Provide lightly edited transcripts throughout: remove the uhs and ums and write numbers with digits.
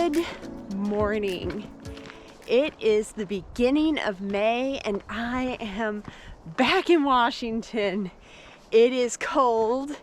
Good morning. It is the beginning of May and I am back in Washington. It is cold,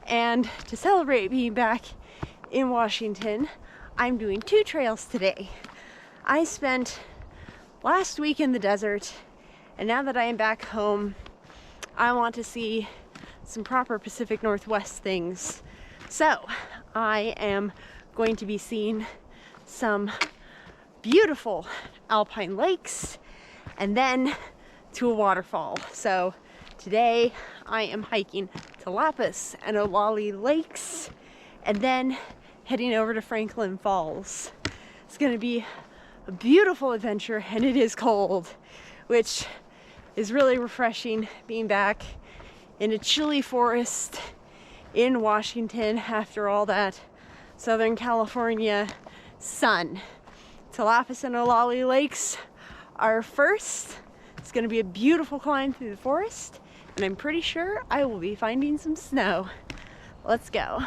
and to celebrate being back in Washington, I'm doing two trails today. I spent last week in the desert, and now that I am back home, I want to see some proper Pacific Northwest things. So I am going to be seeing some beautiful alpine lakes and then to a waterfall. So today I am hiking Talapus and Olallie lakes and then heading over to Franklin Falls. It's going to be a beautiful adventure, and it is cold, which is really refreshing being back in a chilly forest in Washington after all that Southern California sun. Talapus and Olallie lakes are first. It's going to be a beautiful climb through the forest, and I'm pretty sure I will be finding some snow. Let's go.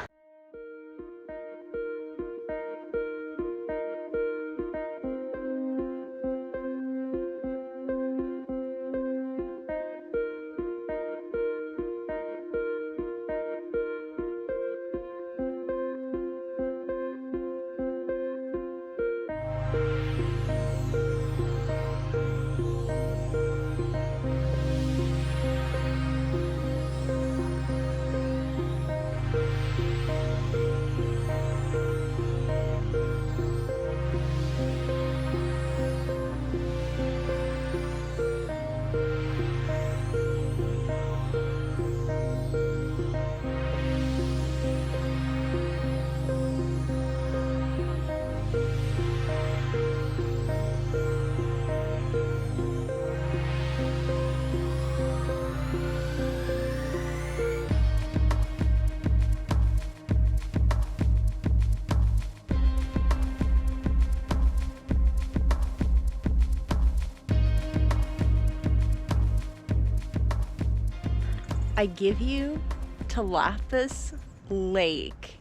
I give you Talapus Lake.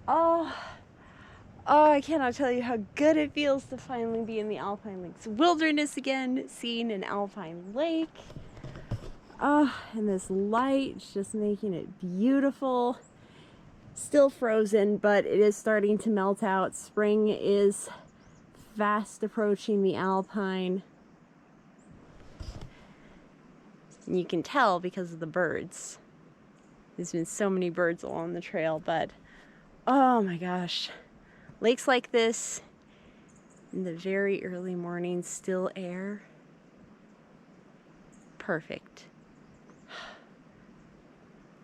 Oh, I cannot tell you how good it feels to finally be in the Alpine Lakes wilderness again, seeing an alpine lake. And this light is just making it beautiful. Still frozen, but it is starting to melt out. Spring is fast approaching the Alpine. And you can tell because of the birds. There's been so many birds along the trail, but oh my gosh. Lakes like this in the very early morning, still air. Perfect.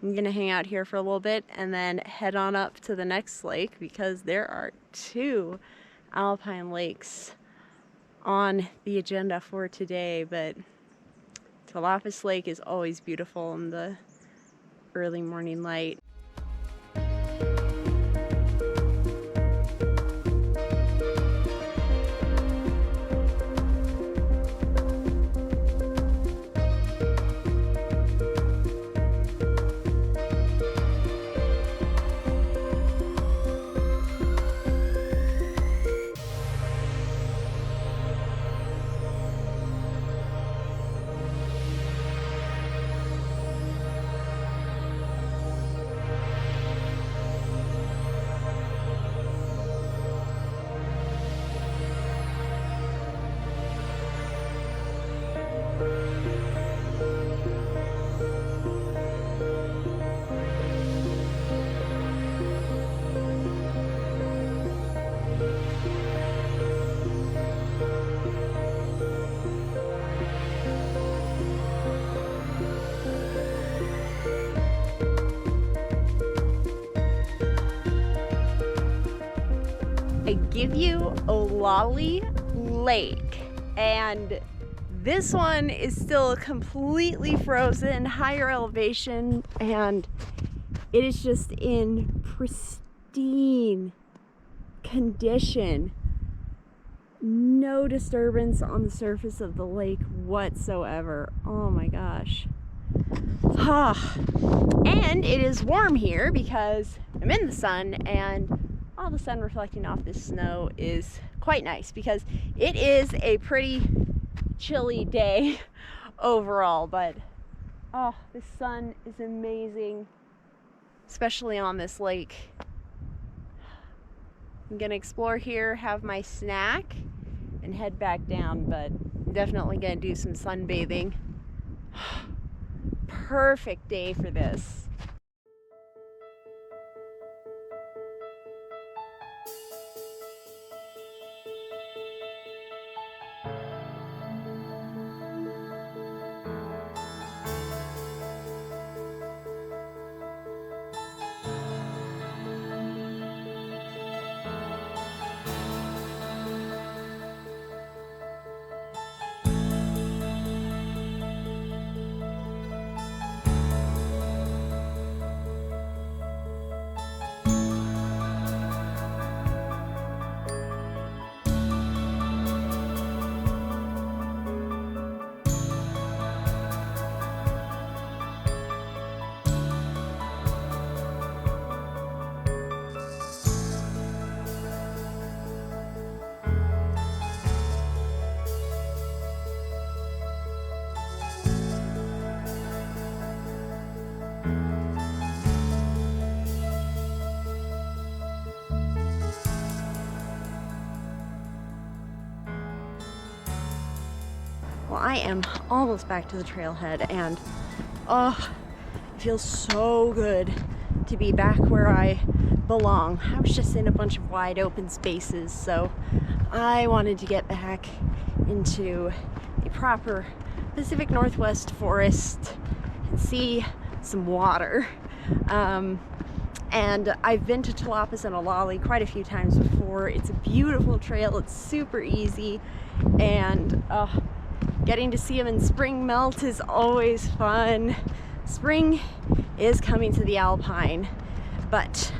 I'm gonna hang out here for a little bit and then head on up to the next lake because there are two alpine lakes on the agenda for today, but Talapus Lake is always beautiful in the early morning light. I give you Olallie Lake, and this one is still completely frozen, higher elevation, and it is just in pristine condition. No disturbance on the surface of the lake whatsoever. Oh my gosh. And it is warm here because I'm in the sun, and all the sun reflecting off this snow is quite nice because it is a pretty chilly day overall, but oh, the sun is amazing, especially on this lake. I'm gonna explore here, have my snack, and head back down, but definitely gonna do some sunbathing. Perfect day for this. Well, I am almost back to the trailhead, and oh, it feels so good to be back where I belong. I was just in a bunch of wide open spaces, so I wanted to get back into a proper Pacific Northwest forest and see some water. And I've been to Talapus and Olallie quite a few times before. It's a beautiful trail, it's super easy, and getting to see them in spring melt is always fun. Spring is coming to the Alpine, but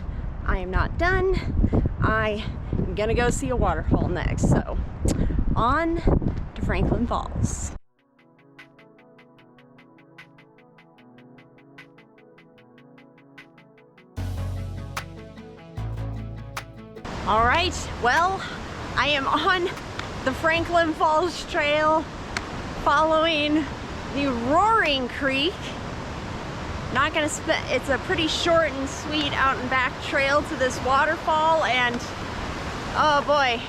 I am not done. I am gonna go see a waterfall next, so on to Franklin Falls. All right, well, I am on the Franklin Falls Trail, following the Roaring Creek. Not gonna it's a pretty short and sweet out and back trail to this waterfall, and oh boy,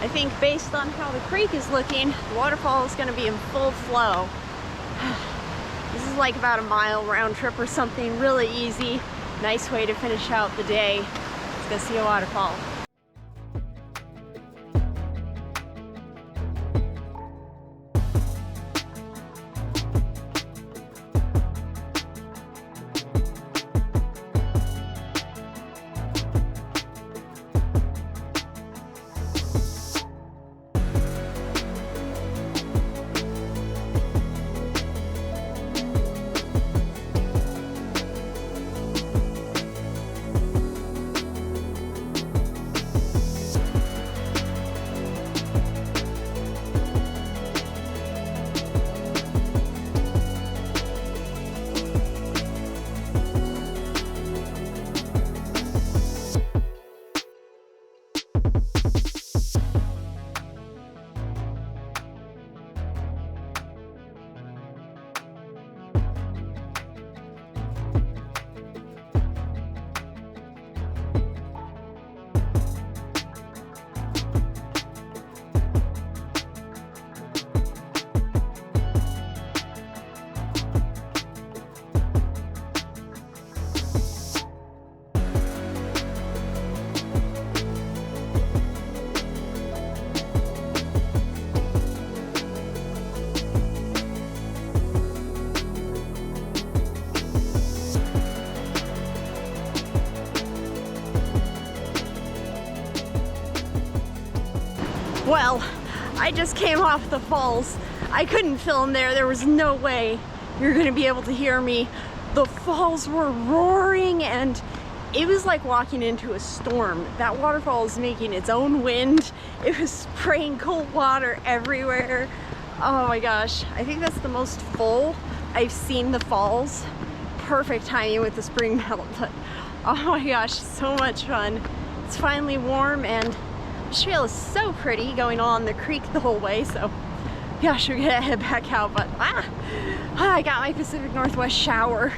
I think based on how the creek is looking, the waterfall is gonna be in full flow. This is like about a mile round trip or something, really easy. Nice way to finish out the day. Let's go see a waterfall. Well, I just came off the falls. I couldn't film there. There was no way you're gonna be able to hear me. The falls were roaring and it was like walking into a storm. That waterfall is making its own wind. It was spraying cold water everywhere. Oh my gosh, I think that's the most full I've seen the falls. Perfect timing with the spring melt, but oh my gosh, so much fun It's finally warm, and the trail is so pretty going along the creek the whole way, so gosh, we're gonna head back out, but I got my Pacific Northwest shower.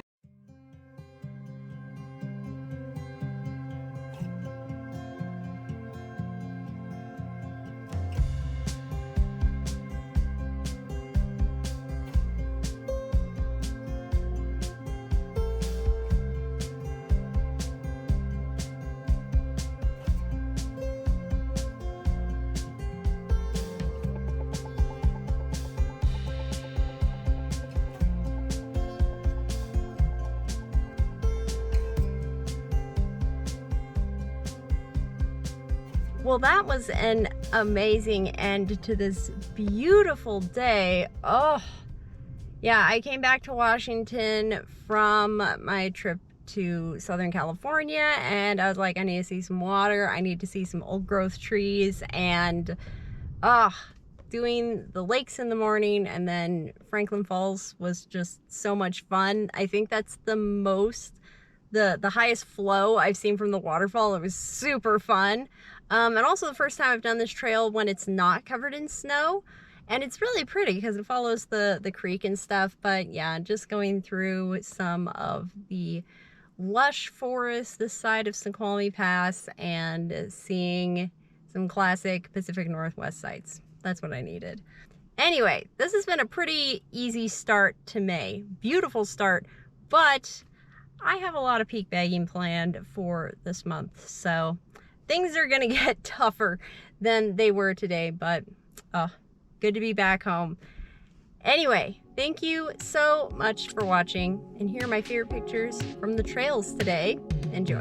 Well, that was an amazing end to this beautiful day. Oh, yeah, I came back to Washington from my trip to Southern California, and I was like, I need to see some water. I need to see some old growth trees, and doing the lakes in the morning and then Franklin Falls was just so much fun. I think that's the highest flow I've seen from the waterfall. It was super fun. And also the first time I've done this trail when it's not covered in snow. And it's really pretty because it follows the creek and stuff. But yeah, just going through some of the lush forest this side of Snoqualmie Pass and seeing some classic Pacific Northwest sites. That's what I needed. Anyway, this has been a pretty easy start to May. Beautiful start, but I have a lot of peak bagging planned for this month, so things are gonna get tougher than they were today, but good to be back home. Anyway, thank you so much for watching, and here are my favorite pictures from the trails today. Enjoy.